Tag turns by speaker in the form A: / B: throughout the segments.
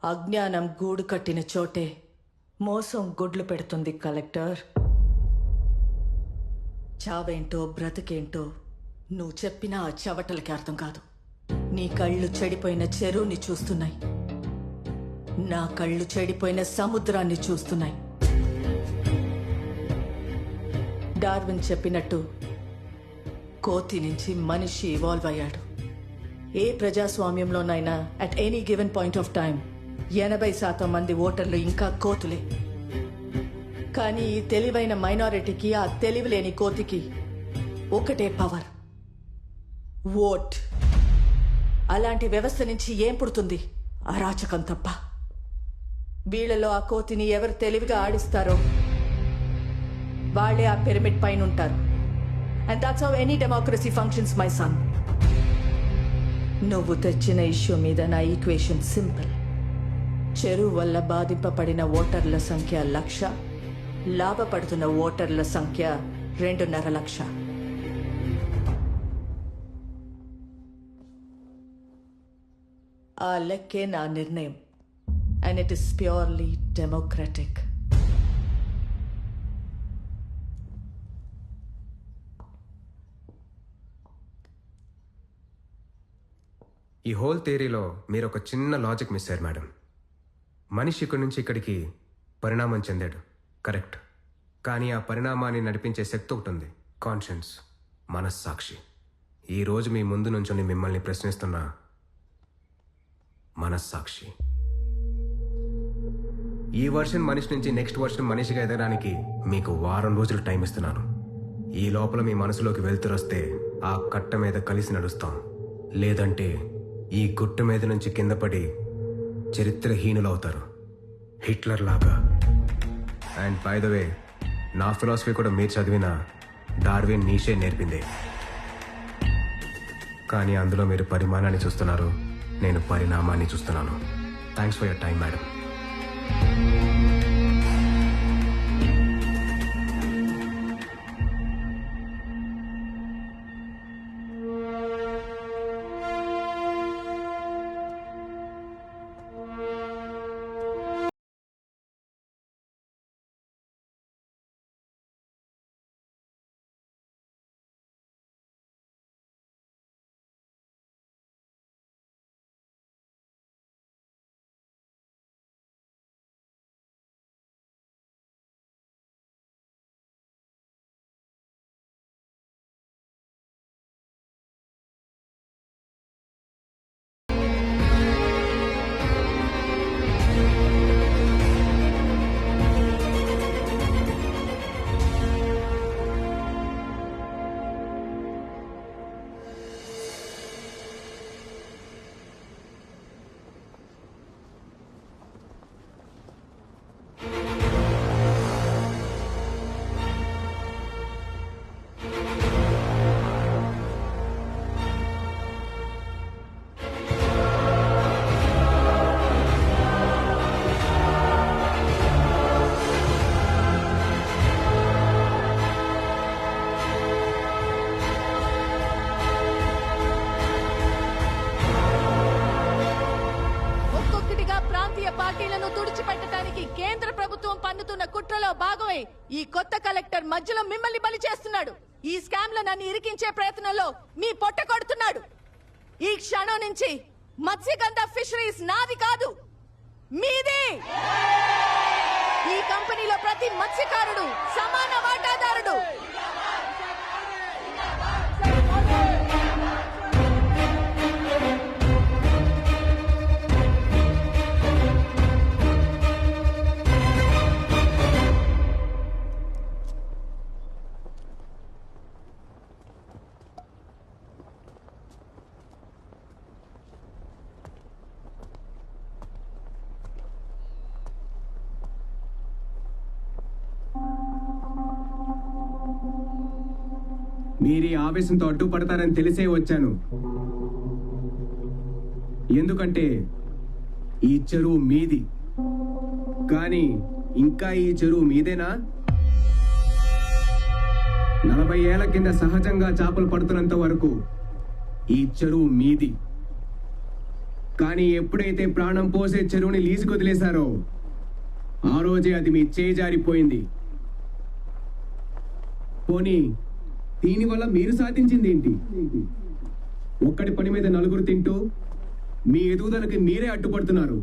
A: అజ్ఞానం గూడు కట్టిన చోటే మోసం గుడ్లు పెడుతుంది కలెక్టర్. చావేంటో బ్రతికేంటో నువ్వు చెప్పిన ఆ చవటలకి అర్థం కాదు. నీ కళ్ళు చెడిపోయిన చెరువుని చూస్తున్నాయి, నా కళ్ళు చెడిపోయిన సముద్రాన్ని చూస్తున్నాయి. డార్విన్ చెప్పినట్టు కోతి నుంచి మనిషి ఇవాల్వ్ అయ్యాడు. ఏ ప్రజాస్వామ్యంలోనైనా at any given point of time 80% మంది ఓటర్లు ఇంకా కోతులే. కానీ ఈ తెలివైన మైనారిటీకి, ఆ తెలివిలేని కోతికి ఒకటే పవర్, ఓట్. అలాంటి వ్యవస్థ నుంచి ఏం పుడుతుంది? అరాచకం తప్ప. వీళ్లలో ఆ కోతిని ఎవరు తెలివిగా ఆడిస్తారో వాళ్లే ఆ పిరమిడ్ పైన ఉంటారు. And that's how any democracy functions my son. నువ్వు తెచ్చిన ఇష్యూ మీద నా ఈక్వేషన్ సింపుల్. చెరువు వల్ల బాధింపబడిన ఓటర్ల సంఖ్య 1,00,000, లాభపడుతున్న ఓటర్ల సంఖ్య 2.5 లక్ష. ఆ లెక్కే నా నిర్ణయం. And it is purely democratic.
B: ఈ హోల్ థియరీలో మీరు ఒక చిన్న లాజిక్ మిస్ అయ్యారు మేడం. మనిషి ఇక్కడి నుంచి ఇక్కడికి పరిణామం చెందాడు, కరెక్ట్. కానీ ఆ పరిణామాన్ని నడిపించే శక్తి ఒకటి ఉంది, కాన్షియన్స్, మనస్సాక్షి. ఈరోజు మీ ముందు నుంచొని మిమ్మల్ని ప్రశ్నిస్తున్న మనస్సాక్షి. ఈ వర్షన్ మనిషి నుంచి నెక్స్ట్ వర్షన్ మనిషిగా ఎదగడానికి మీకు 1 వారం రోజులు టైం ఇస్తున్నాను. ఈ లోపల మీ మనసులోకి వెళ్తురొస్తే ఆ కట్ట మీద కలిసి నడుస్తాం, లేదంటే ఈ గుట్ట మీద నుంచి కింద పడి చరిత్రహీనులవుతారు, హిట్లర్ లాగా. అండ్ బై ద వే, నా ఫిలాసఫీ కూడా మీరు చదివిన డార్విన్ నీషే నేర్పిందే. కానీ అందులో మీరు పరిమాణాన్ని చూస్తున్నారు, నేను పరిణామాన్ని చూస్తున్నాను. Thanks for your time madam.
A: పార్టీలను తుడిచిపెట్టడానికి కేంద్ర ప్రభుత్వం పన్నుతున్న కుట్రలో భాగమై ఈ కొత్త కలెక్టర్ మధ్యలో మిమ్మల్ని బలి చేస్తున్నాడు. ఈ స్కామ్ లో నన్ను ఇరికించే ప్రయత్నంలో మీ పొట్ట కొడుతున్నాడు. ఈ క్షణం నుంచి మత్స్యగంధ ఫిషరీస్ నాది కాదు, మీది. ఈ కంపెనీలో ప్రతి మత్స్యకారుడు సమాన వాటాదారుడు.
B: మీరు ఈ ఆవేశంతో అడ్డుపడతారని తెలిసే వచ్చాను. ఎందుకంటే ఈ చెరువు మీది. కానీ ఇంకా ఈ చెరువు మీదేనా? 40 ఏళ్ల కింద సహజంగా చేపలు పడుతున్నంత వరకు ఈ చెరువు మీది. కానీ ఎప్పుడైతే ప్రాణం పోసే చెరువుని లీజుకు వదిలేశారో ఆ రోజే అది మీ చేజారిపోయింది. పోనీ దీనివల్ల మీరు సాధించింది ఏంటి? ఒక్కడి పని మీద నలుగురు తింటూ మీ ఎదుగుదలకి మీరే అడ్డుపడుతున్నారు.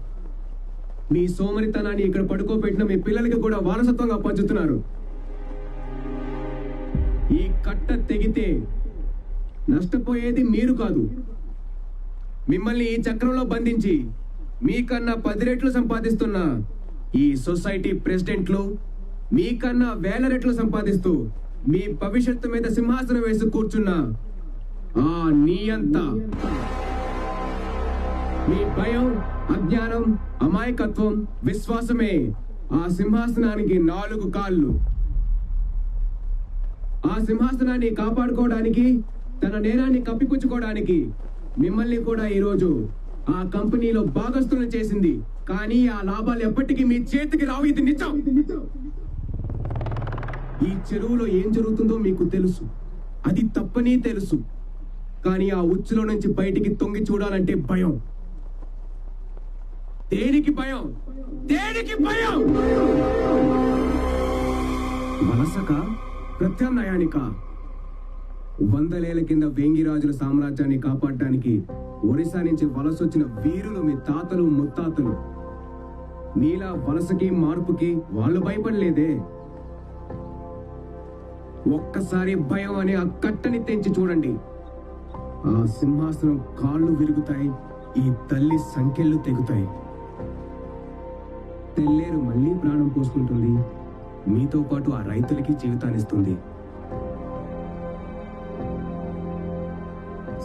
B: మీ సోమరితనాన్ని ఇక్కడ పడుకోబెట్టిన మీ పిల్లలకి కూడా వారసత్వంగా పంచుతున్నారు. ఈ కట్ట తెగితే నష్టపోయేది మీరు కాదు, మిమ్మల్ని ఈ చక్రంలో బంధించి మీకన్నా 10 రెట్లు సంపాదిస్తున్న ఈ సొసైటీ ప్రెసిడెంట్లు మీకన్నా 1000 రెట్లు సంపాదిస్తూ మీ భవిష్యత్తు మీద సింహాసనం వేసి కూర్చున్న ఆ నియంత. మీ భయం, అజ్ఞానం, అమాయకత్వం, విశ్వాసమే ఆ సింహాసనానికి 4 కాళ్ళు. ఆ సింహాసనాన్ని కాపాడుకోవడానికి, తన నేరాన్ని కప్పిపుచ్చుకోవడానికి మిమ్మల్ని కూడా ఈరోజు ఆ కంపెనీలో భాగస్తులను చేసింది. కానీ ఆ లాభాలు ఎప్పటికీ మీ చేతికి రావు. ఇది నిజం. ఈ చెరువులో ఏం జరుగుతుందో మీకు తెలుసు, అది తప్పని తెలుసు. కానీ ఆ ఉచ్చులో నుంచి బయటికి తొంగి చూడాలంటే భయం. దేనికి భయం? దేనికి భయం? వలసక, ప్రత్యామ్నాయానిక? 100 ఏళ్ల కింద వేంగిరాజుల సామ్రాజ్యాన్ని కాపాడటానికి ఒరిస్సా నుంచి వలసొచ్చిన వీరులు మీ తాతలు ముత్తాతలు. నీలా వలసకి, మార్పుకి వాళ్ళు భయపడలేదే. ఒక్కసారి భయం అనే ఆ కట్టని తెంచి చూడండి. ఆ సింహాసనం కాళ్ళు విరుగుతాయి, ఈ తల్లి సంకెళ్ళు తెగుతాయి. తెల్లేరు మళ్ళీ ప్రాణం పోసుకుంటుంది, మీతో పాటు ఆ రైతులకి జీవితాన్నిస్తుంది.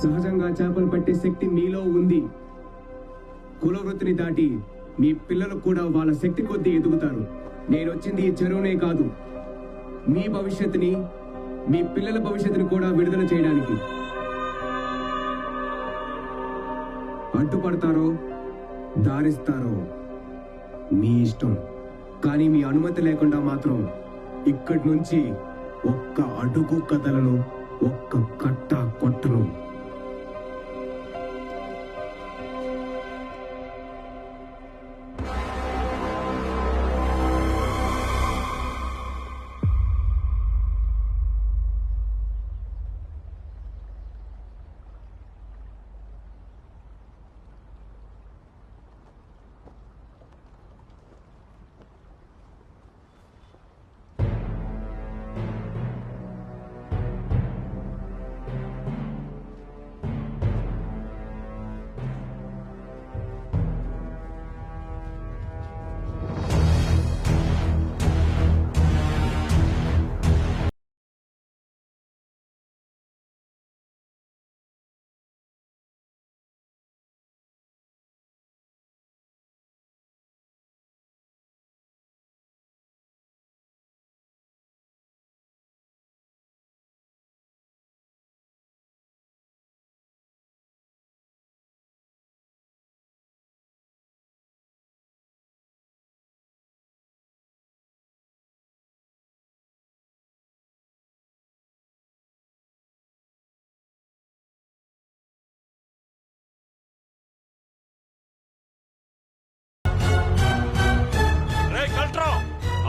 B: సహజంగా చేపలు పట్టే శక్తి మీలో ఉంది. కుల వృత్తిని దాటి మీ పిల్లలు కూడా వాళ్ళ శక్తి కొద్దీ ఎదుగుతారు. నేను వచ్చింది ఈ చెరువునే కాదు, మీ భవిష్యత్తుని, మీ పిల్లల భవిష్యత్తుని కూడా విడుదల చేయడానికి. అడ్డుపడతారో దారిస్తారో మీ ఇష్టం, కానీ మీ అనుమతి లేకుండా మాత్రం ఇక్కడి నుంచి ఒక్క అడుగు కదలను, ఒక్క కట్ట కొట్టను.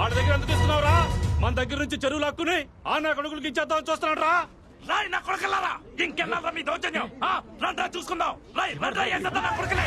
C: ఆడ దగ్గర ఎందుకు ఇస్తున్నావురా? మన దగ్గర నుంచి చెరువు లాక్కుని ఆ నా కొడుకులకి ఇచ్చేద్దామని చూస్తున్నాడు రా. రాయ్ నా కొడుకులారా, ఇంకెళ్ళారా మీ దౌర్జన్యం? రండ్రా చూసుకుందాం. రాయ్ రండ్రా, నా కొడుకులే